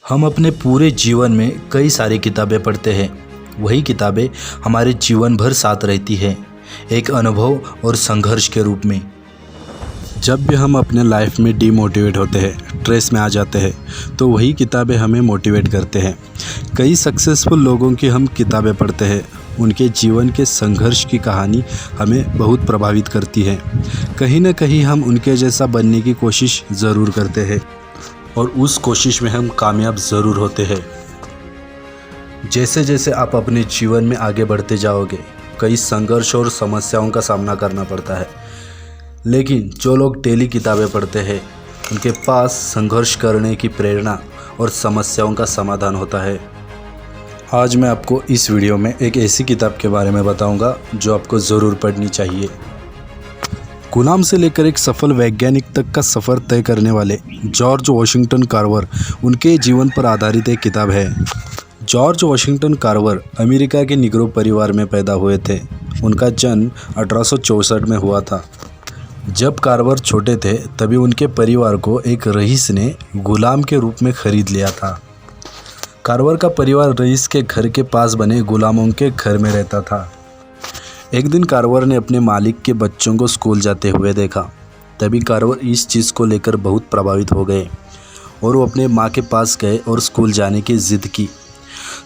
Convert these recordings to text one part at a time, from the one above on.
हम अपने पूरे जीवन में कई सारी किताबें पढ़ते हैं। वही किताबें हमारे जीवन भर साथ रहती हैं, एक अनुभव और संघर्ष के रूप में। जब भी हम अपने लाइफ में डीमोटिवेट होते हैं, स्ट्रेस में आ जाते हैं, तो वही किताबें हमें मोटिवेट करते हैं। कई सक्सेसफुल लोगों की हम किताबें पढ़ते हैं। उनके जीवन के संघर्ष की कहानी हमें बहुत प्रभावित करती है। कहीं ना कहीं हम उनके जैसा बनने की कोशिश ज़रूर करते हैं और उस कोशिश में हम कामयाब ज़रूर होते हैं। जैसे जैसे आप अपने जीवन में आगे बढ़ते जाओगे, कई संघर्ष और समस्याओं का सामना करना पड़ता है। लेकिन जो लोग डेली किताबें पढ़ते हैं, उनके पास संघर्ष करने की प्रेरणा और समस्याओं का समाधान होता है। आज मैं आपको इस वीडियो में एक ऐसी किताब के बारे में बताऊंगा जो आपको ज़रूर पढ़नी चाहिए। गुलाम से लेकर एक सफल वैज्ञानिक तक का सफ़र तय करने वाले जॉर्ज वॉशिंगटन कार्वर, उनके जीवन पर आधारित एक किताब है। जॉर्ज वॉशिंगटन कार्वर अमेरिका के निग्रो परिवार में पैदा हुए थे। उनका जन्म 1864 में हुआ था। जब कार्वर छोटे थे तभी उनके परिवार को एक रईस ने गुलाम के रूप में खरीद लिया था। कार्वर का परिवार रईस के घर के पास बने गुलामों के घर में रहता था। एक दिन कार्वर ने अपने मालिक के बच्चों को स्कूल जाते हुए देखा। तभी कार्वर इस चीज़ को लेकर बहुत प्रभावित हो गए और वो अपने माँ के पास गए और स्कूल जाने की ज़िद की।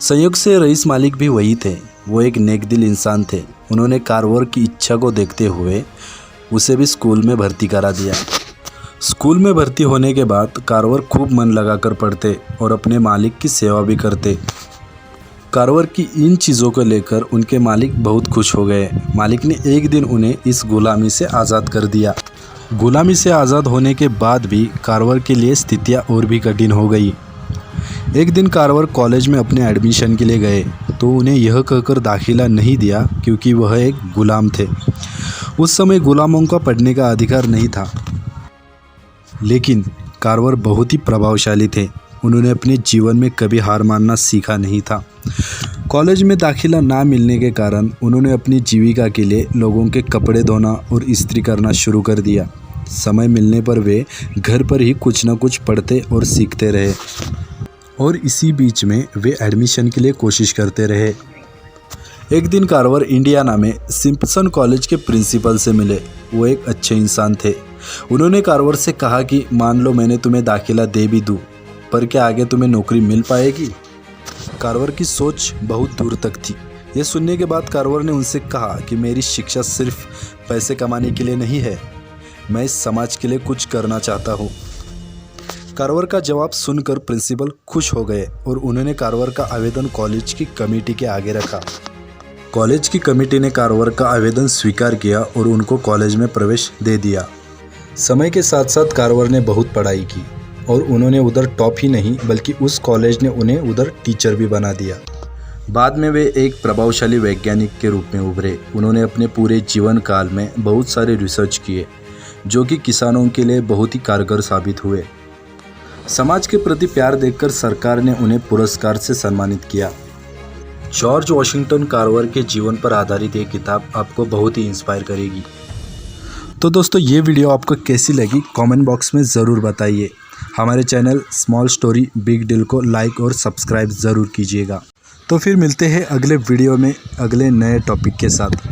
संयोग से रईस मालिक भी वही थे। वो एक नेकदिल इंसान थे। उन्होंने कार्वर की इच्छा को देखते हुए उसे भी स्कूल में भर्ती करा दिया। स्कूल में भर्ती होने के बाद कार्वर खूब मन लगाकर पढ़ते और अपने मालिक की सेवा भी करते। कार्वर की इन चीज़ों को लेकर उनके मालिक बहुत खुश हो गए। मालिक ने एक दिन उन्हें इस गुलामी से आज़ाद कर दिया। गुलामी से आज़ाद होने के बाद भी कार्वर के लिए स्थितियाँ और भी कठिन हो गई। एक दिन कार्वर कॉलेज में अपने एडमिशन के लिए गए तो उन्हें यह कहकर दाखिला नहीं दिया क्योंकि वह एक गुलाम थे। उस समय गुलामों का पढ़ने का अधिकार नहीं था। लेकिन कार्वर बहुत ही प्रभावशाली थे। उन्होंने अपने जीवन में कभी हार मानना सीखा नहीं था। कॉलेज में दाखिला ना मिलने के कारण उन्होंने अपनी जीविका के लिए लोगों के कपड़े धोना और इस्त्री करना शुरू कर दिया। समय मिलने पर वे घर पर ही कुछ न कुछ पढ़ते और सीखते रहे और इसी बीच में वे एडमिशन के लिए कोशिश करते रहे। एक दिन कार्वर इंडियाना में सिम्पसन कॉलेज के प्रिंसिपल से मिले। वो एक अच्छे इंसान थे। उन्होंने कार्वर से कहा कि मान लो मैंने तुम्हें दाखिला दे भी दूँ, पर क्या आगे तुम्हें नौकरी मिल पाएगी? कार्वर की सोच बहुत दूर तक थी। ये सुनने के बाद कार्वर ने उनसे कहा कि मेरी शिक्षा सिर्फ पैसे कमाने के लिए नहीं है, मैं इस समाज के लिए कुछ करना चाहता हूँ। कार्वर का जवाब सुनकर प्रिंसिपल खुश हो गए और उन्होंने कार्वर का आवेदन कॉलेज की कमेटी के आगे रखा। कॉलेज की कमेटी ने कार्वर का आवेदन स्वीकार किया और उनको कॉलेज में प्रवेश दे दिया। समय के साथ साथ कार्वर ने बहुत पढ़ाई की और उन्होंने उधर टॉप ही नहीं बल्कि उस कॉलेज ने उन्हें उधर टीचर भी बना दिया। बाद में वे एक प्रभावशाली वैज्ञानिक के रूप में उभरे। उन्होंने अपने पूरे जीवन काल में बहुत सारे रिसर्च किए जो कि किसानों के लिए बहुत ही कारगर साबित हुए। समाज के प्रति प्यार देखकर सरकार ने उन्हें पुरस्कार से सम्मानित किया। जॉर्ज वॉशिंगटन कार्वर के जीवन पर आधारित ये किताब आपको बहुत ही इंस्पायर करेगी। तो दोस्तों, ये वीडियो आपको कैसी लगी कमेंट बॉक्स में ज़रूर बताइए। हमारे channel small story big deal को लाइक और सब्सक्राइब ज़रूर कीजिएगा। तो फिर मिलते हैं अगले वीडियो में अगले नए टॉपिक के साथ।